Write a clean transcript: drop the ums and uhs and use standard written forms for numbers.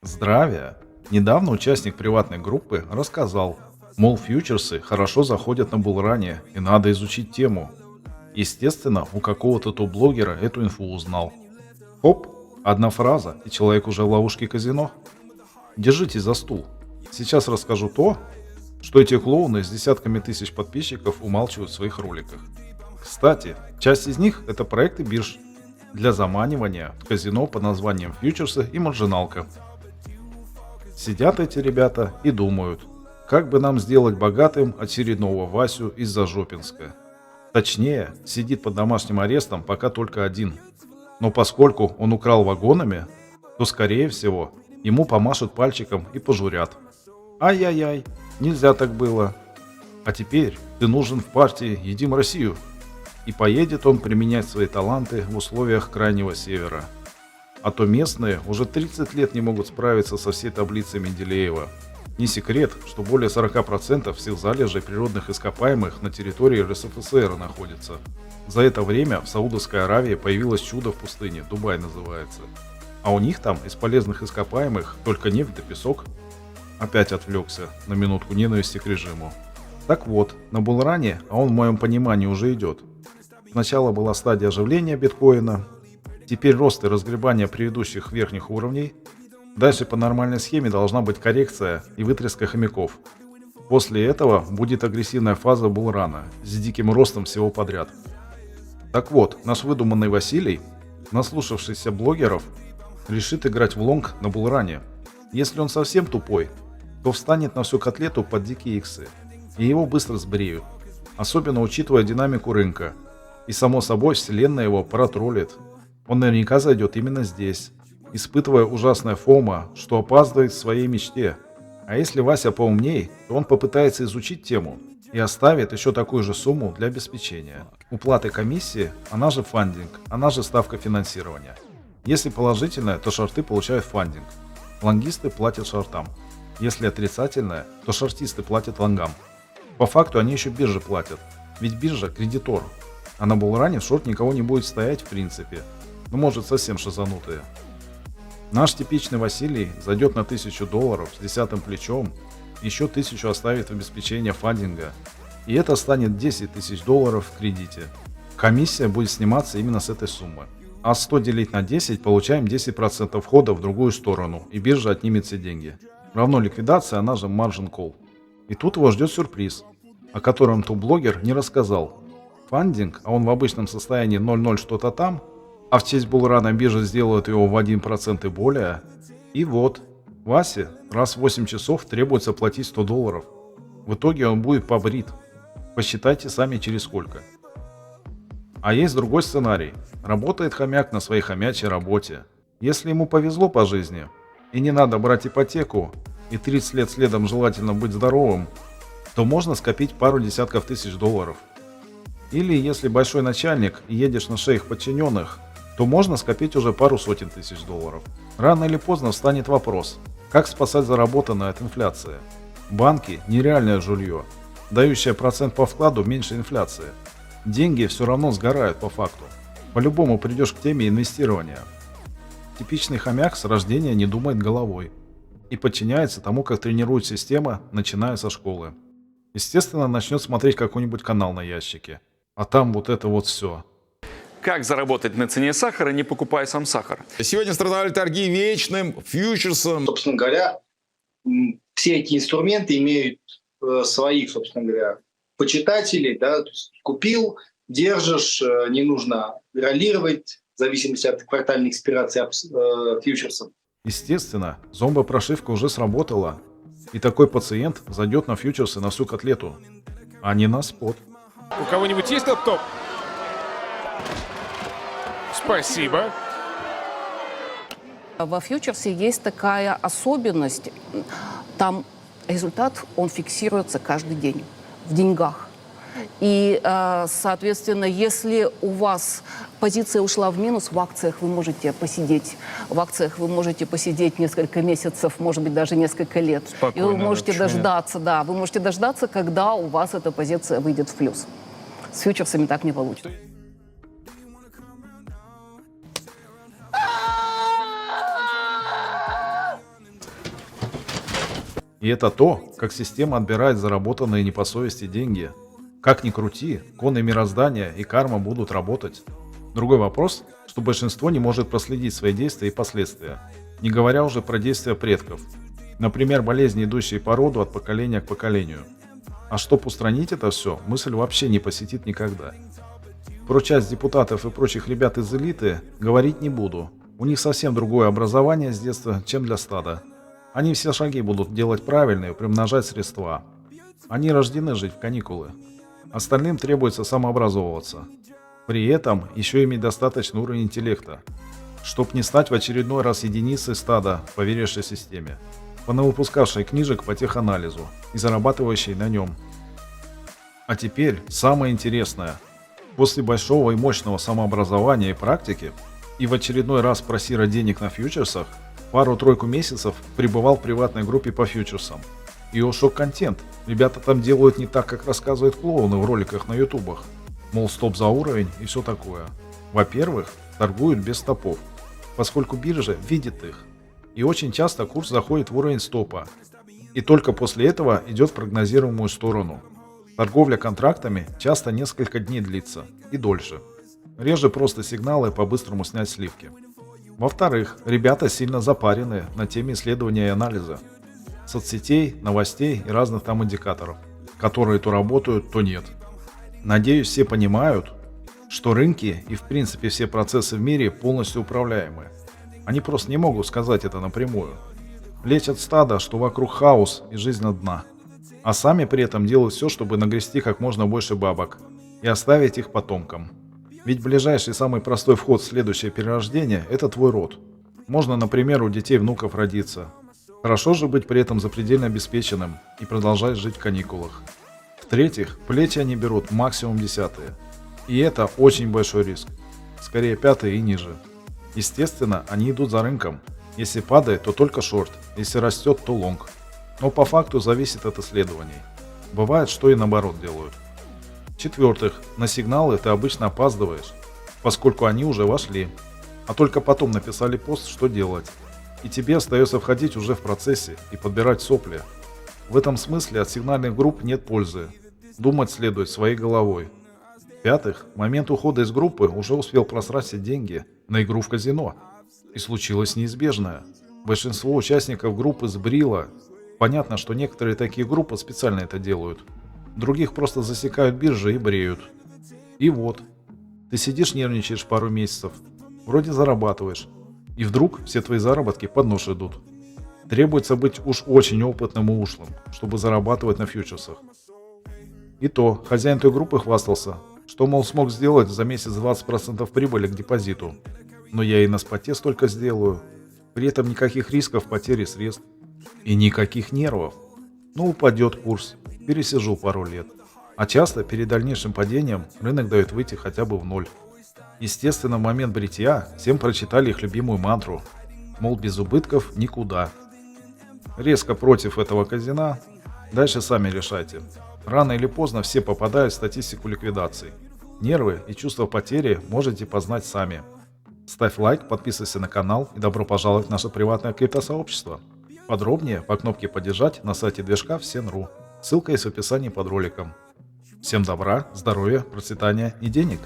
Здравия! Недавно участник приватной группы рассказал, мол, фьючерсы хорошо заходят на булране и надо изучить тему. Естественно, у какого-то топ-блогера эту инфу узнал. Хоп, одна фраза, и человек уже в ловушке казино. Держитесь за стул. Сейчас расскажу то, что эти клоуны с десятками тысяч подписчиков умалчивают в своих роликах. Кстати, часть из них это проекты бирж для заманивания в казино под названием фьючерсы и маржиналка. Сидят эти ребята и думают, как бы нам сделать богатым очередного Васю из Зажопинска. Точнее, сидит под домашним арестом пока только один. Но поскольку он украл вагонами, то, скорее всего, ему помашут пальчиком и пожурят. Ай-яй-яй, нельзя так было. А теперь ты нужен в партии «Едим Россию». И поедет он применять свои таланты в условиях Крайнего Севера. А то местные уже 30 лет не могут справиться со всей таблицей Менделеева. Не секрет, что более 40% всех залежей природных ископаемых на территории РСФСР находится. За это время в Саудовской Аравии появилось чудо в пустыне, Дубай называется. А у них там из полезных ископаемых только нефть да песок. Опять отвлекся на минутку ненависти к режиму. Так вот, на булране, а он в моем понимании уже идет. Сначала была стадия оживления биткоина, теперь рост и разгребание предыдущих верхних уровней. Дальше по нормальной схеме должна быть коррекция и вытряска хомяков. После этого будет агрессивная фаза булрана с диким ростом всего подряд. Так вот, наш выдуманный Василий, наслушавшийся блогеров, решит играть в лонг на булране. Если он совсем тупой, то встанет на всю котлету под дикие иксы, и его быстро сбреют, особенно учитывая динамику рынка. И само собой вселенная его протроллит. Он наверняка зайдет именно здесь, испытывая ужасное фомо, что опаздывает в своей мечте. А если Вася поумней, то он попытается изучить тему и оставит еще такую же сумму для обеспечения. Уплаты комиссии, она же фандинг, она же ставка финансирования. Если положительная, то шорты получают фандинг. Лонгисты платят шортам. Если отрицательная, то шортисты платят лонгам. По факту они еще бирже платят, ведь биржа кредитор. А на булране в шорт никого не будет стоять в принципе. Ну, может, совсем шизанутые. Наш типичный Василий зайдет на $1000 с 10-м плечом, еще 1000 оставит в обеспечение фандинга, и это станет $10 000 в кредите. Комиссия будет сниматься именно с этой суммы. А 100 делить на 10 получаем 10% входа в другую сторону, и биржа отнимет все деньги. Равно ликвидация, она же margin call. И тут его ждет сюрприз, о котором топ-блогер не рассказал. Фандинг, а он в обычном состоянии 0,0 что-то там, а в честь булрана биржа сделает его в 1% и более. И вот, Васе раз в 8 часов требуется платить $100. В итоге он будет побрит. Посчитайте сами через сколько. А есть другой сценарий. Работает хомяк на своей хомячей работе. Если ему повезло по жизни, и не надо брать ипотеку, и 30 лет следом желательно быть здоровым, то можно скопить пару десятков тысяч долларов. Или если большой начальник и едешь на шеях подчиненных, то можно скопить уже пару сотен тысяч долларов. Рано или поздно встанет вопрос, как спасать заработанное от инфляции. Банки – нереальное жулье, дающее процент по вкладу меньше инфляции. Деньги все равно сгорают по факту. По-любому придешь к теме инвестирования. Типичный хомяк с рождения не думает головой и подчиняется тому, как тренирует система, начиная со школы. Естественно, начнет смотреть какой-нибудь канал на ящике. А там вот это вот все. Как заработать на цене сахара, не покупая сам сахар? Сегодня стартовали торги вечным фьючерсом. Собственно говоря, все эти инструменты имеют своих, собственно говоря, почитателей. Да? То есть купил, держишь, не нужно роллировать в зависимости от квартальной экспирации фьючерсов. Естественно, зомбо-прошивка уже сработала, и такой пациент зайдет на фьючерсы на всю котлету, а не на спот. У кого-нибудь есть лаптоп? Спасибо. Во фьючерсе есть такая особенность. Там результат, он фиксируется каждый день в деньгах. И, соответственно, если у вас позиция ушла в минус, в акциях вы можете посидеть. В акциях вы можете посидеть несколько месяцев, может быть, даже несколько лет. Спокойно, и вы можете вообще. дождаться, да, вы можете дождаться, когда у вас эта позиция выйдет в плюс. С фьючерсами так не получится. И это то, как система отбирает заработанные не по совести деньги. Как ни крути, законы мироздания и карма будут работать. Другой вопрос, что большинство не может проследить свои действия и последствия, не говоря уже про действия предков. Например, болезни, идущие по роду от поколения к поколению. А чтоб устранить это все, мысль вообще не посетит никогда. Про часть депутатов и прочих ребят из элиты говорить не буду. У них совсем другое образование с детства, чем для стада. Они все шаги будут делать правильные, приумножать средства. Они рождены жить в каникулы. Остальным требуется самообразовываться. При этом еще иметь достаточный уровень интеллекта, чтоб не стать в очередной раз единицей стада по верующей системе, понавыпускавшей книжек по теханализу и зарабатывающей на нем. А теперь самое интересное. После большого и мощного самообразования и практики, и в очередной раз просира денег на фьючерсах, пару-тройку месяцев пребывал в приватной группе по фьючерсам. И шок-контент. Ребята там делают не так, как рассказывают клоуны в роликах на ютубах. Мол, стоп за уровень и все такое. Во-первых, торгуют без стопов, поскольку биржа видит их. И очень часто курс заходит в уровень стопа. И только после этого идет в прогнозируемую сторону. Торговля контрактами часто несколько дней длится и дольше. Реже просто сигналы по-быстрому снять сливки. Во-вторых, ребята сильно запарены на теме исследования и анализа. Соцсетей, новостей и разных там индикаторов, которые то работают, то нет. Надеюсь, все понимают, что рынки и в принципе все процессы в мире полностью управляемы. Они просто не могут сказать это напрямую. Лечат стадо, что вокруг хаос и жизнь одна. А сами при этом делают все, чтобы нагрести как можно больше бабок и оставить их потомкам. Ведь ближайший самый простой вход в следующее перерождение – это твой род. Можно, например, у детей внуков родиться. Хорошо же быть при этом запредельно обеспеченным и продолжать жить в каникулах. В-третьих, плечи они берут максимум 10-е. И это очень большой риск. Скорее 5-е и ниже. Естественно, они идут за рынком. Если падает, то только шорт. Если растет, то лонг. Но по факту зависит от исследований. Бывает, что и наоборот делают. В-четвертых, на сигналы ты обычно опаздываешь, поскольку они уже вошли. А только потом написали пост, что делать. И тебе остается входить уже в процессе и подбирать сопли. В этом смысле от сигнальных групп нет пользы. Думать следует своей головой. В-пятых, в момент ухода из группы уже успел просрать все деньги на игру в казино. И случилось неизбежное. Большинство участников группы сбрило. Понятно, что некоторые такие группы специально это делают. Других просто засекают биржи и бреют. И вот. Ты сидишь, нервничаешь пару месяцев. Вроде зарабатываешь. И вдруг все твои заработки под нож идут. Требуется быть уж очень опытным и ушлым, чтобы зарабатывать на фьючерсах. И то, хозяин той группы хвастался, что, мол, смог сделать за месяц 20% прибыли к депозиту. Но я и на споте столько сделаю. При этом никаких рисков потери средств. И никаких нервов. Ну, упадет курс, пересижу пару лет. А часто перед дальнейшим падением рынок дает выйти хотя бы в ноль. Естественно, в момент бритья всем прочитали их любимую мантру. Мол, без убытков никуда. Резко против этого казино. Дальше сами решайте. Рано или поздно все попадают в статистику ликвидаций. Нервы и чувство потери можете познать сами. Ставь лайк, подписывайся на канал и добро пожаловать в наше приватное криптосообщество. Подробнее по кнопке «Поддержать» на сайте движка Всен.ру. Ссылка есть в описании под роликом. Всем добра, здоровья, процветания и денег!